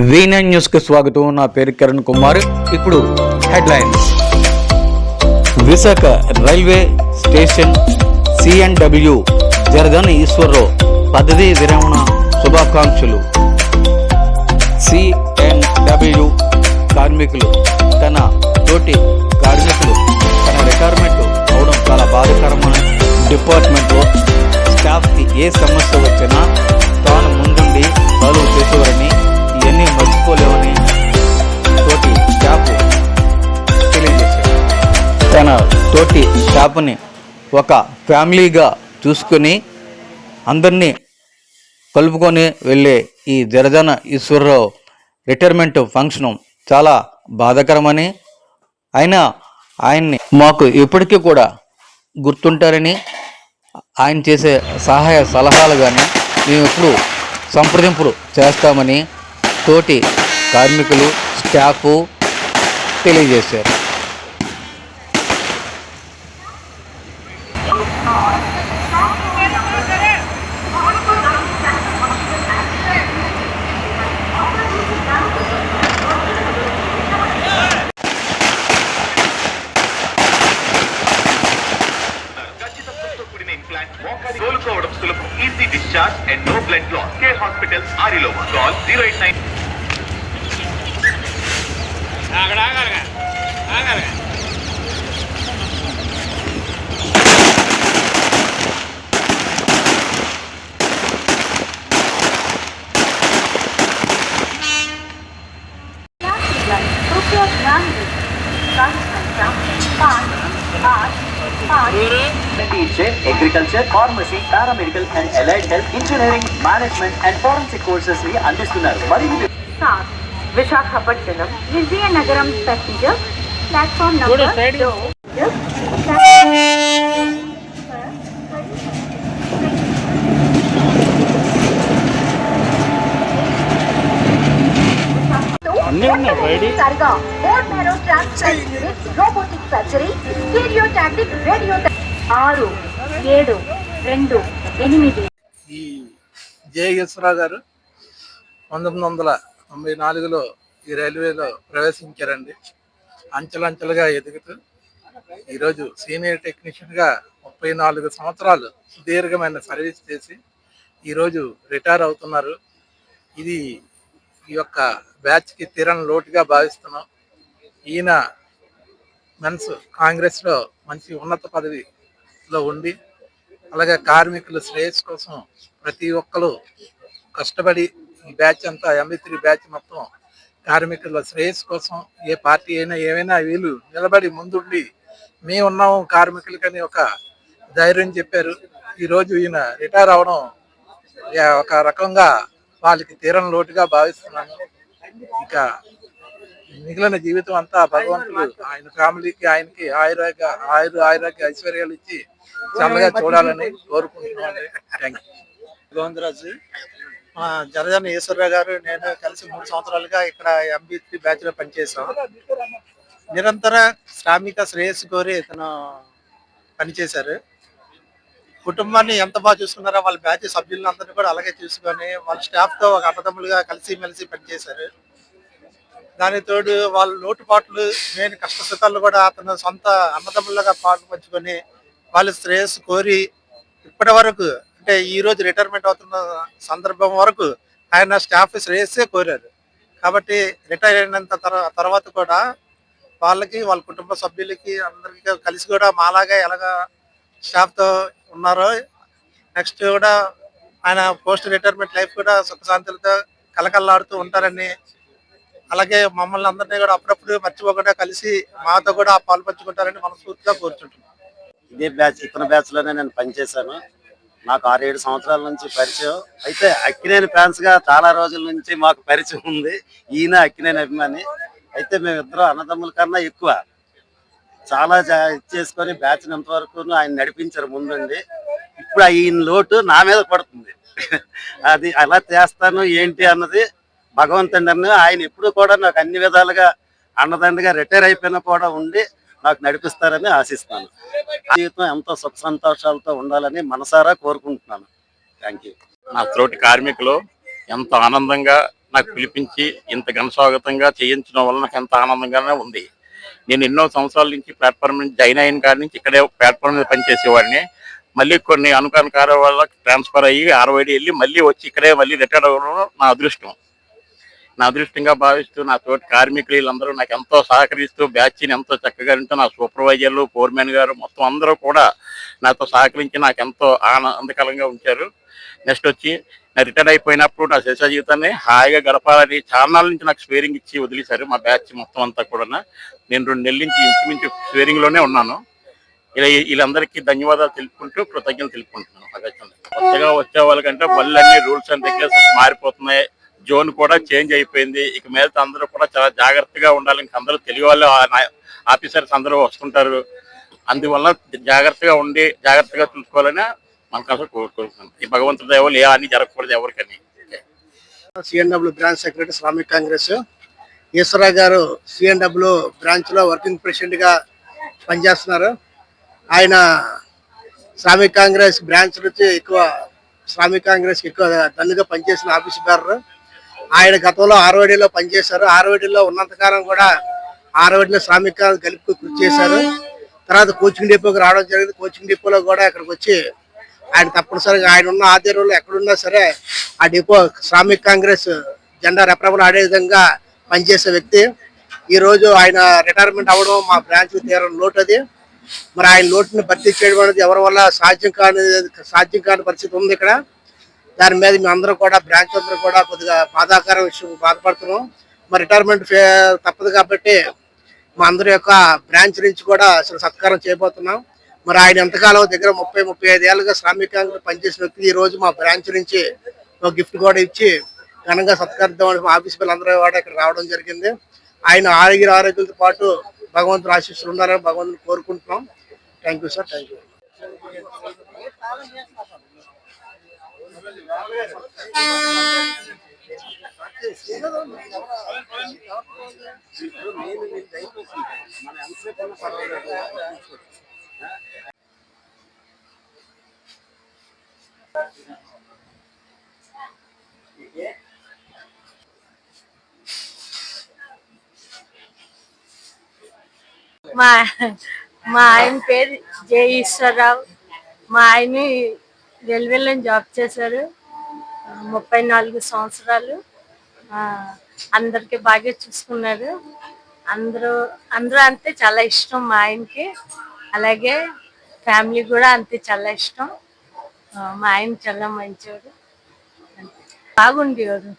V9 news కి స్వాగతం. నా పేరు కిరణ్ కుమార్. ఇప్పుడు headlines. Visakha railway station CNW Jaradan Eswararao పదవీ విరమణ శుభాకాంక్షలు. CNW కార్మికులు తన తోటి కార్మికులు తన రిటైర్మెంట్ అవడం చాలా బాధాకరమైన. డిపార్ట్మెంట్లో స్టాఫ్కి ఏ సమస్య వచ్చినా తాను ముందుండి సాల్వ్ చేసేవారని, ఇవన్నీ మర్చిపోలేవని తోటి స్టాఫ్ తెలియజేశారు. తన తోటి స్టాఫ్ని ఒక ఫ్యామిలీగా చూసుకొని అందరినీ కలుపుకొని వెళ్ళే ఈ జరదన ఈశ్వరరావు రిటైర్మెంట్ ఫంక్షన్ చాలా బాధాకరమని, అయినా ఆయన్ని మాకు ఎప్పటికీ కూడా గుర్తుంటారని, ఆయన చేసే సహాయ సలహాలు కానీ మేము ఎప్పుడు సంప్రదింపులు చేస్తామని తోటి కార్మికులు స్టాఫ్ తెలియజేశారు. కోలుకోవడం సులభం. Easy discharge and no blood loss. Care hospitals ఆరిలో. Call 089. Agriculture, pharmacy, paramedical and allied health, engineering, management and forensic courses ని అందిస్తున్నారు. మరియు Visakhapatnam Vizianagaram passenger platform number 2. Robotic surgery, stereotactic radio 67228. ఈ జయగేశ్వరరావు గారు 1994లో ఈ రైల్వేలో ప్రవేశించారండి. అంచెలంచెలుగా ఎదుగుతూ ఈరోజు సీనియర్ టెక్నీషియన్గా 34 సంవత్సరాలు సుదీర్ఘమైన సర్వీస్ చేసి ఈరోజు రిటైర్ అవుతున్నారు. ఇది ఈ యొక్క బ్యాచ్కి తీరని లోటుగా భావిస్తున్నాం. ఈయన మెన్స్ కాంగ్రెస్లో మంచి ఉన్నత పదవిలో ఉండి, అలాగే కార్మికుల శ్రేయస్సు కోసం ప్రతి ఒక్కరు కష్టపడి ఈ బ్యాచ్ అంతా MB3 బ్యాచ్ మొత్తం కార్మికుల శ్రేయస్సు కోసం ఏ పార్టీ అయినా ఏమైనా వీళ్ళు నిలబడి ముందుండి మేము ఉన్నాము కార్మికులకని ఒక ధైర్యం చెప్పారు. ఈరోజు ఈయన రిటైర్ అవడం ఒక రకంగా వాళ్ళకి తీరని లోటుగా భావిస్తున్నాను. ఇక మిగిలిన జీవితం అంతా భగవంతుడు ఆయన ఫ్యామిలీకి ఆయనకి ఆయురాగ్య ఐశ్వర్యాలు ఇచ్చి చల్లగా చూడాలని కోరుకుంటున్నాను. Thank you. గోవిందరాజు, జరదన ఈశ్వరరావు గారు నేను కలిసి 3 సంవత్సరాలుగా ఇక్కడ MB3 బ్యాచ్ లో పనిచేసాం. నిరంతర శ్రామిక శ్రేయస్సు కోరి ఇతను పనిచేశారు. కుటుంబాన్ని ఎంత బాగా చూసుకున్నారో వాళ్ళ బ్యాచ్ సభ్యులందరినీ కూడా అలాగే చూసుకొని వాళ్ళ స్టాఫ్ తో ఒక అన్నదమ్ములుగా కలిసిమెలిసి పనిచేశారు. దాని తోడు వాళ్ళ లోటుపాట్లు, నేను కష్టసుఖాలు కూడా అతను సొంత అన్నదమ్ములుగా పాటు పంచుకొని వాళ్ళ శ్రేయస్సు కోరి ఇప్పటి వరకు, అంటే ఈ రోజు రిటైర్మెంట్ అవుతున్న సందర్భం వరకు ఆయన స్టాఫ్ శ్రేయస్సే కోరారు. కాబట్టి రిటైర్ అయినంత తర్వాత కూడా వాళ్ళకి, వాళ్ళ కుటుంబ సభ్యులకి అందరికీ కలిసి కూడా మాలాగా ఎలాగా స్టాఫ్తో ఉన్నారో నెక్స్ట్ కూడా ఆయన పోస్ట్ రిటైర్మెంట్ లైఫ్ కూడా సుఖశాంతులతో కలకల్లాడుతూ ఉంటారని, అలాగే మమ్మల్ని అందరినీ కూడా అప్పుడప్పుడు మర్చిపోకుండా కలిసి మాతో కూడా పాలు పంచుకుంటారని మనస్ఫూర్తిగా కోరుచుంటున్నాం. ఇదే బ్యాచ్, ఇతర బ్యాచ్ లోనే నేను పనిచేశాను. నాకు 6-7 సంవత్సరాల నుంచి పరిచయం. అయితే అక్కినేని ఫ్యాన్స్ గా చాలా రోజుల నుంచి మాకు పరిచయం ఉంది. ఈయన అక్కినేని అభిమాని. అయితే మేమిద్దరం అన్నదమ్ముల కన్నా ఎక్కువ చాలా చేసుకొని బ్యాచ్ ఇంతవరకు ఆయన నడిపించారు ముందుండి. ఇప్పుడు ఈయన లోటు నా మీద పడుతుంది. అది అలా చేస్తాను ఏంటి అన్నది భగవంతుడిని. ఆయన ఎప్పుడు కూడా నాకు అన్ని విధాలుగా అండదండగా రిటైర్ అయిపోయినా కూడా ఉండి నాకు నడిపిస్తారని ఆశిస్తాను. జీవితం ఎంతో సుఖ సంతోషాలతో ఉండాలని మనసారా కోరుకుంటున్నాను. Thank you. నా తోటి కార్మికులు ఎంతో ఆనందంగా నాకు పిలిపించి ఇంత ఘనస్వాగతంగా చేయించడం వల్ల నాకు ఎంత ఆనందంగానే ఉంది. నేను ఎన్నో సంవత్సరాల నుంచి ప్లాట్ఫామ్ నుంచి జాయిన్ అయిన కాడి నుంచి ఇక్కడే ప్లాట్ఫామ్ మీద పనిచేసేవాడిని. మళ్ళీ కొన్ని అనుకానుకాల వల్ల ట్రాన్స్ఫర్ అయ్యి ఆర్వైడి వెళ్ళి మళ్ళీ వచ్చి ఇక్కడే మళ్ళీ రిటైర్ అవ్వడం నా అదృష్టంగా భావిస్తూ నా తోటి కార్మికులు వీళ్ళందరూ నాకు ఎంతో సహకరిస్తూ బ్యాచ్ని ఎంతో చక్కగా ఉంటూ నా సూపర్వైజర్లు, ఫోర్మెన్ గారు మొత్తం అందరూ కూడా నాతో సహకరించి నాకు ఎంతో ఆనందకరంగా ఉంచారు. నెక్స్ట్ వచ్చి నా రిటైర్ అయిపోయినప్పుడు నా శేష జీవితాన్ని హాయిగా గడపాలని చాలా నుంచి నాకు స్వేరింగ్ ఇచ్చి వదిలేశారు మా బ్యాచ్ మొత్తం అంతా కూడా. నేను 2 నెలల నుంచి ఇంచుమించు స్వేరింగ్లోనే ఉన్నాను. వీళ్ళందరికీ ధన్యవాదాలు తెలుపుకుంటూ కృతజ్ఞతలు తెలుపుకుంటున్నాను. కొత్తగా వచ్చే వాళ్ళకంటే వాళ్ళన్నీ రూల్స్ అండ్ రెగ్యులేషన్స్ మారిపోతున్నాయి. జోన్ కూడా చేంజ్ అయిపోయింది. ఇక మీద అందరూ కూడా చాలా జాగ్రత్తగా ఉండాలి. ఇంక అందరూ తెలియ వాళ్ళు ఆఫీసర్స్ అందరూ వస్తుంటారు. అందువల్ల జాగ్రత్తగా ఉండి జాగ్రత్తగా చూసుకోవాలని మనకు అసలు కోరుకుంటున్నాను. ఈ భగవంతుడి దయ వల్ల ఏ హాని జరగకూడదు ఎవరికని. CNW branch secretary Shramik Congress Eswararao garu CNW branch లో వర్కింగ్ ప్రెసిడెంట్ గా పనిచేస్తున్నారు. ఆయన శ్రామిక్ కాంగ్రెస్ బ్రాంచ్ నుంచి శ్రామిక్ కాంగ్రెస్ ఎక్కువ దన్నుగా పనిచేసిన ఆఫీసర్. ఆయన గతంలో ఆర్వైడీలో పనిచేశారు. ఆర్వైడీలో ఉన్నంతకాలం కూడా ఆర్వైడీలో శ్రామిక్ గెలుపుకు కృషి చేశారు. తర్వాత కోచింగ్ డిపోకి రావడం జరిగింది. కోచింగ్ డిపోలో కూడా ఇక్కడికి వచ్చి ఆయన తప్పనిసరిగా ఆయన ఉన్న ఆధ్వర్యంలో ఎక్కడున్నా సరే ఆ డిపో శ్రామిక్ కాంగ్రెస్ జెండా రెప్రబలు ఆడే విధంగా పనిచేసే వ్యక్తి. ఈ రోజు ఆయన రిటైర్మెంట్ అవ్వడం మా బ్రాంచ్ తీరని లోటు అది. మరి ఆయన లోటుని భర్తీ చేయడం అనేది ఎవరి వల్ల సాధ్యం కాని పరిస్థితి ఉంది ఇక్కడ. దాని మీద మేము అందరం కూడా బ్రాంచ్ అందరూ కూడా కొద్దిగా బాధాకర విషయం బాధపడుతున్నాం. మరి రిటైర్మెంట్ తప్పదు కాబట్టి మా అందరి యొక్క బ్రాంచ్ నుంచి కూడా అసలు సత్కారం చేయబోతున్నాం. మరి ఆయన ఎంతకాలం దగ్గర 30-35 ఏళ్ళుగా శ్రామిక కాంగ్రెస్ పనిచేసిన వ్యక్తి ఈ రోజు మా బ్రాంచ్ నుంచి ఒక గిఫ్ట్ కూడా ఇచ్చి ఘనంగా సత్కరిద్దామని ఆఫీస్ పిల్లలందరూ కూడా ఇక్కడ రావడం జరిగింది. ఆయన ఆరోగ్యాలతో పాటు భగవంతుడు ఆశీస్సులు ఉన్నారని భగవంతుని కోరుకుంటున్నాం. Thank you sir. Thank you. మా ఆయన పేరు జే ఈశ్వరరావు. మా ఆయన రైల్వేలో జాబ్ చేశారు 34 సంవత్సరాలు. అందరికి బాగా చూసుకున్నారు. అందరూ అంతే చాలా ఇష్టం మా ఆయనకి. అలాగే ఫ్యామిలీ కూడా అంతే చాలా ఇష్టం. మా ఆయన చాలా మంచివాడు. బాగుండేవాడు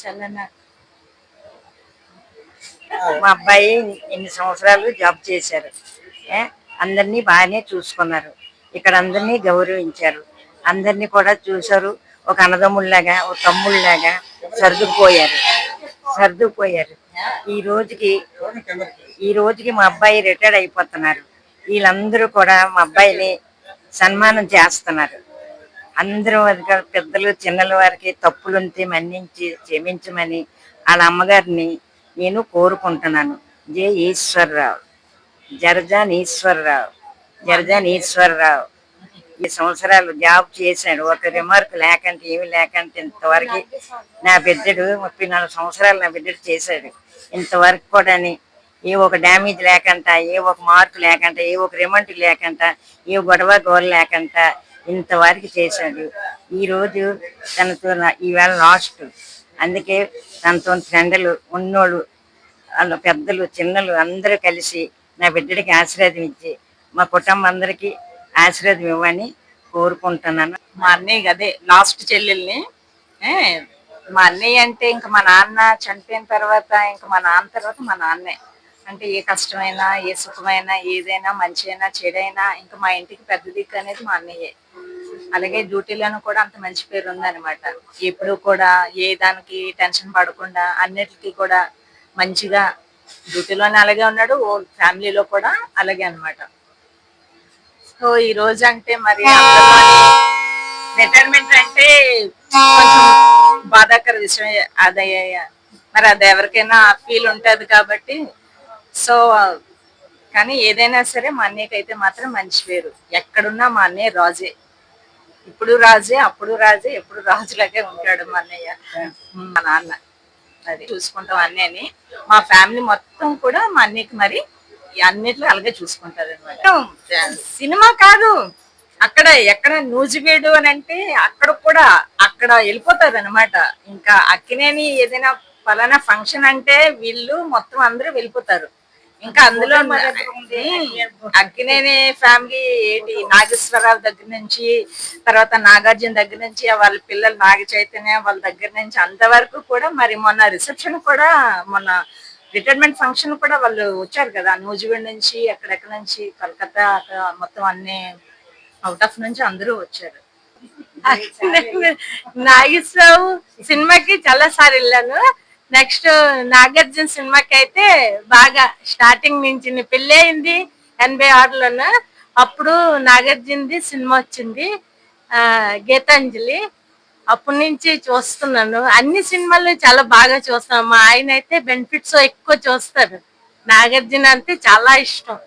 చాలా నాకు. మా అబ్బాయి ఎన్ని సంవత్సరాలు జాబ్ చేశారు. అందరినీ బాగానే చూసుకున్నారు. ఇక్కడ అందరినీ గౌరవించారు. అందరినీ కూడా చూశారు. ఒక అన్నదమ్ముళ్ళలాగా ఒక తమ్ముళ్ళలాగా సర్దుకుపోయారు. ఈ రోజుకి మా అబ్బాయి రిటైర్డ్ అయిపోతున్నారు. వీళ్ళందరూ కూడా మా అబ్బాయిని సన్మానం చేస్తున్నారు. అందరూ పెద్దలు చిన్నల వారికి తప్పులుంటే మన్నించి క్షమించమని వాళ్ళ అమ్మగారిని నేను కోరుకుంటున్నాను. జే ఈశ్వరరావు, జర్జాన్ ఈశ్వరరావు ఈ సంవత్సరాలు జాబ్ చేశాడు. ఒక రిమార్క్ లేకంటే ఏమి లేకంటే ఇంతవరకు నా బిడ్డడు 34 సంవత్సరాలు నా బిడ్డడు చేశాడు. ఇంతవరకు కూడా ఏ ఒక డ్యామేజ్ లేకుండా, ఏ ఒక మార్కు లేకుండా, ఏ ఒక రిమాండ్ లేకుండా, ఏ గొడవ గోలు లేకుండా ఇంతవరకు చేశాడు. ఈరోజు తనతో ఈవేళ లాస్ట్. అందుకే తనతో ఫ్రెండ్లు ఉన్నోళ్ళు వాళ్ళు పెద్దలు చిన్నలు అందరూ కలిసి నా బిడ్డడికి ఆశీర్వాదం ఇచ్చి మా కుటుంబం అందరికీ ఆశీర్వాదం ఇవ్వని కోరుకుంటున్నాను. మా అన్నయ్య అదే లాస్ట్ చెల్లెల్ని. మా అన్నయ్య అంటే ఇంకా మా నాన్న చనిపోయిన తర్వాత ఇంకా మా నాన్న తర్వాత మా నాన్నే. అంటే ఏ కష్టమైనా ఏ సుఖమైనా ఏదైనా మంచి అయినా చెడైనా ఇంకా మా ఇంటికి పెద్ద దిక్కు అనేది మా అన్నయ్యే. అలాగే డ్యూటీలోనూ కూడా అంత మంచి పేరు ఉందన్నమాట. ఎప్పుడు కూడా ఏ దానికి టెన్షన్ పడకుండా అన్నిటికీ కూడా మంచిగా డ్యూటీలోనే అలాగే ఉన్నాడు. ఫ్యామిలీలో కూడా అలాగే అన్నమాట. సో ఈ రోజు అంటే మరి రిటైర్మెంట్ అంటే కొంచెం బాధాకర విషయం. మరి అది ఎవరికైనా ఫీల్ ఉంటది కాబట్టి. సో కానీ ఏదైనా సరే మా అన్నయ్యకి అయితే మాత్రం మంచి పేరు. ఎక్కడున్నా మా అన్నయ్య రాజే. ఇప్పుడు రాజే, అప్పుడు రాజే, ఎప్పుడు రాజులాగే ఉంటాడు మా అన్నయ్య. మా నాన్న అది చూసుకుంటాం అన్నయ్యని. మా ఫ్యామిలీ మొత్తం కూడా మా అన్నయ్యకి మరి అన్నిట్లో అలాగే చూసుకుంటారు అనమాట. సినిమా కాదు, అక్కడ ఎక్కడ నూజివేడు అని అంటే అక్కడ వెళ్ళిపోతారు అనమాట. ఇంకా అక్కినేని ఏదైనా పలానా ఫంక్షన్ అంటే వీళ్ళు మొత్తం అందరూ వెళ్ళిపోతారు. ఇంకా అందులో అక్కినేని ఫ్యామిలీ ఏంటి, నాగేశ్వరరావు దగ్గర నుంచి, తర్వాత నాగార్జున దగ్గర నుంచి, వాళ్ళ పిల్లలు నాగ చైతన్య వాళ్ళ దగ్గర నుంచి అంతవరకు కూడా మరి మొన్న రిసెప్షన్ కూడా, మొన్న రిటైర్మెంట్ ఫంక్షన్ కూడా వాళ్ళు వచ్చారు కదా నూజివీడ్ నుంచి, ఎక్కడెక్కడ నుంచి, కలకత్తా అక్కడ మొత్తం అన్ని అవుట్ ఆఫ్ నుంచి అందరూ వచ్చారు. నాగేశ్వరరావు సినిమాకి చాలా సార్లు వెళ్ళాను. నెక్స్ట్ నాగార్జున సినిమాకి అయితే బాగా స్టార్టింగ్ నుంచి పెళ్ళి అయింది 86లోన. అప్పుడు నాగార్జునది సినిమా వచ్చింది గీతాంజలి. అప్పటి నుంచి చూస్తున్నాను. అన్ని సినిమాలు చాలా బాగా చూస్తాను. మా ఆయన అయితే బెనిఫిట్స్ ఎక్కువ చూస్తారు. నాగార్జున అంటే చాలా ఇష్టం.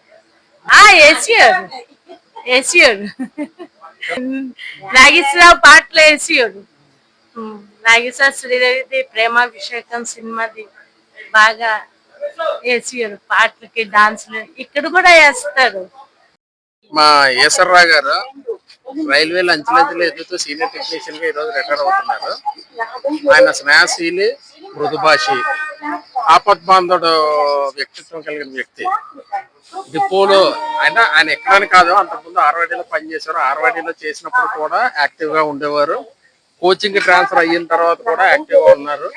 ఏసియోడు నాగేశ్వరరావు పాటలు ఏసియోడు. నాగేశ్వర శ్రీదేవిది ప్రేమాభిషేకం సినిమాది బాగా వేసియారు. పాటలకి డాన్సులు ఇక్కడ కూడా వేస్తారు. మా ఈశ్వరరావు గారు రైల్వేలో అంచెలంచెలు ఎదుగుతూ సీనియర్ టెక్నీషియన్ గా ఈరోజు రిటైర్ అవుతున్నారు. ఆయన స్నేహశీలి, మృదుభాషి, ఆపద్బాంధుడు వ్యక్తిత్వం కలిగిన వ్యక్తి. డిపోలో ఆయన ఎక్కడానికి కాదు, అంతకుముందు ఆర్వాడీలో పనిచేశారు. ఆర్వాడీలో చేసినప్పుడు కూడా యాక్టివ్ గా ఉండేవారు. కోచింగ్ ట్రాన్స్ఫర్ అయిన తర్వాత కూడా యాక్టివ్ గా ఉన్నారు.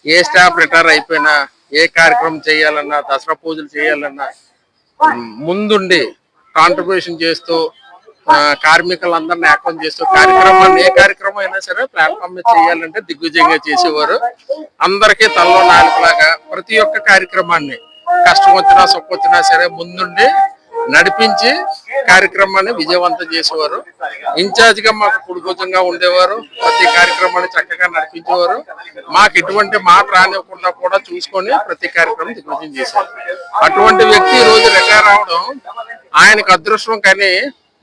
ఏ స్టాఫ్ రిటైర్ అయిపోయినా, ఏ కార్యక్రమం చేయాలన్నా, దసరా పూజలు చేయాలన్నా ముందుండి కాంట్రిబ్యూషన్ చేస్తూ, కార్మికులందరినీ ఏకం చేస్తూ, ఏ కార్యక్రమం అయినా సరే ప్లాట్ఫామ్ మీద చేయాలంటే దిగ్విజయంగా చేసేవారు. అందరికీ తలలో నాలుగులాగా ప్రతి ఒక్క కార్యక్రమాన్ని కష్టం వచ్చినా సుఖం వచ్చినా సరే ముందుండి నడిపించి కార్యక్రమాన్ని విజయవంతం చేసేవారు. ఇన్ఛార్జ్ గా మాకు కుడిభుజంగా ఉండేవారు. ప్రతి కార్యక్రమాన్ని చక్కగా నడిపించేవారు. మాకు ఎటువంటి మాట రానివ్వకుండా కూడా చూసుకొని ప్రతి కార్యక్రమం దిగ్విజయం చేశారు. అటువంటి వ్యక్తి ఈ రోజు రిటైర్ అవడం ఆయనకు అదృష్టం. కానీ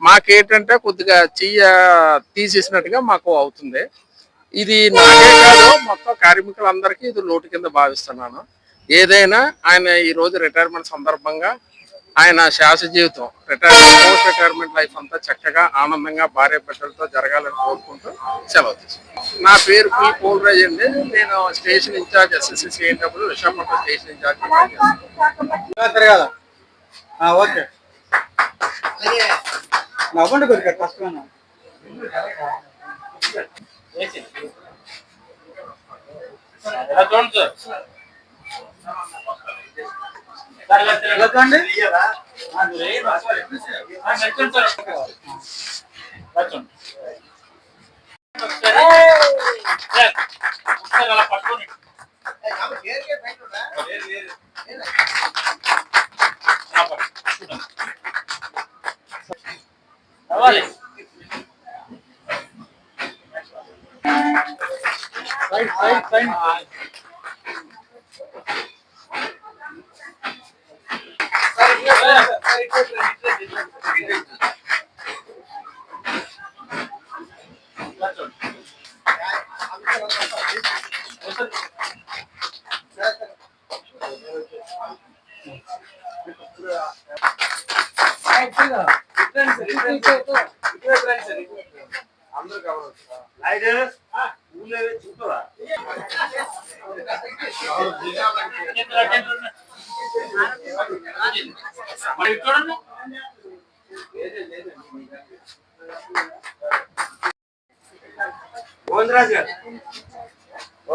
మాకేంటంటే కొద్దిగా తీసేసినట్టుగా మాకు అవుతుంది. ఇది నాకే కాదు, మొత్తం కార్మికులందరికీ ఇది లోటు కింద భావిస్తున్నాను. ఏదైనా ఆయన ఈ రోజు రిటైర్మెంట్ సందర్భంగా ఆయన శాశ్వత జీవితం పోస్ట్ రిటైర్మెంట్ లైఫ్ అంతా చక్కగా ఆనందంగా భార్య బిడ్డలతో జరగాలని కోరుకుంటూ సెలవు తీసుకుంటాను. నా పేరు పి పోలరాజ్ అండి. నేను station in charge SSC CNW Visakhapatnam station in charge. Okay నవ్వండి కొద్దిగా కష్టమేనా.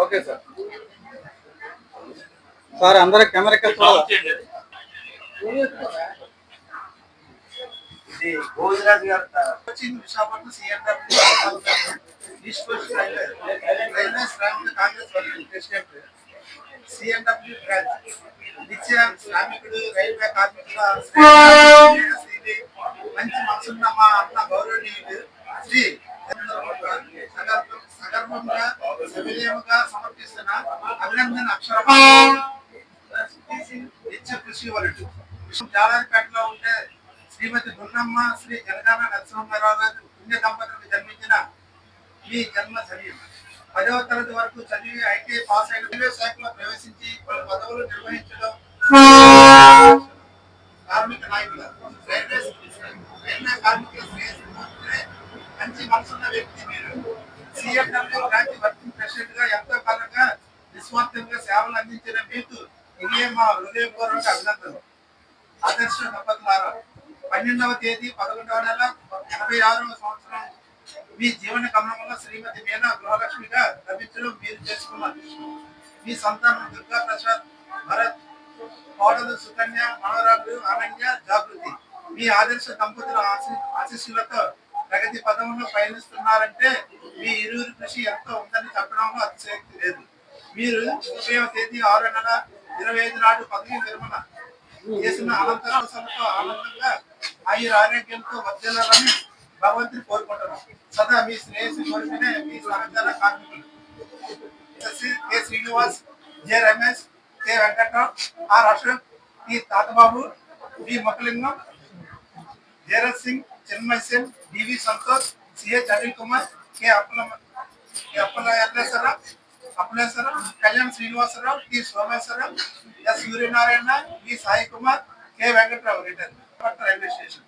Okay sir. సార్ అందరూ camera Bhojaraj garu Visakhapatnam CNW branch నిత్య శ్రామికుడు రైల్వే కార్మికుల మంచి మనసున్న మా అన్న గౌరవనీయుడు శ్రీ సగర్భ సందర్భంగా సవినయంగా సమర్పిస్తున్న అభినందన అక్షరం నిత్య కృషి వరుడు. జాలారిపేటలో ఉండే శ్రీమతి గున్నమ్మ శ్రీ జనగాన నరసింహారావు గారు పుణ్య దంపతులకు జన్మించిన మీ జన్మ ధన్యం. 10వ తరగతి వరకు చదివి ఐటీఐ పాస్ అయిన రైల్వే శాఖలో ప్రవేశించి పలు పదవులు నిర్వహించడం కార్మిక నాయకుల రైల్వే కార్మికుల శ్రేయస్సునే మంచి మనసున్న వ్యక్తి మీరు. సిఎండబ్ల్యూ బ్రాంచ్ వర్కింగ్ ప్రెసిడెంట్ గా ఎంతో కాలంగా నిస్వార్థంగా సేవలు అందించిన మీకు ఇదే మా హృదయపూర్వక అభినందనలు. ఆదర్శ దంపతులారా, 12వ తేదీ 11వ నెల 86వ సంవత్సరం మీ జీవన గమనంలో శ్రీమతి మీనా గృహలక్ష్మిగా లభించడం మీరు చేసుకున్నారు. మీ సంతానం దుర్గా ప్రసాద్, భరత్, కోడలు సుకన్య, మనవరాలు అనన్య, జాగృతి మీ ఆదర్శ దంపతుల ఆశీస్సులతో ప్రగతి పదంలో పయనిస్తున్నారంటే మీ ఇరువురి కృషి ఎంతో ఉందని చెప్పడంలో అతిశయోక్తి లేదు. మీరు 30వ తేదీ 6వ నెల 25 నాడు పదవి విరమణ చేసిన అనంతరం ఆనందంగా ఆయుర ఆరోగ్యంతో వర్ధిల్లాలని భగవంతుని కోరుకుంటున్నాం. సదా మీ శ్రేయస్సు కోరుకునే మీ సహచర కార్మికులు K Srinivas, J Ramesh, K Venkatrao, R Ashok, T Tatababu, B Mokkalingam, Jayarath Singh, Chinmay Sen, DV Santosh, CH Anil Kumar, K Appaleswararao, Kalyan Srinivasarao, T Someswararao, S Suryanarayana, V Sai Kumar, K Venkatrao return railway station.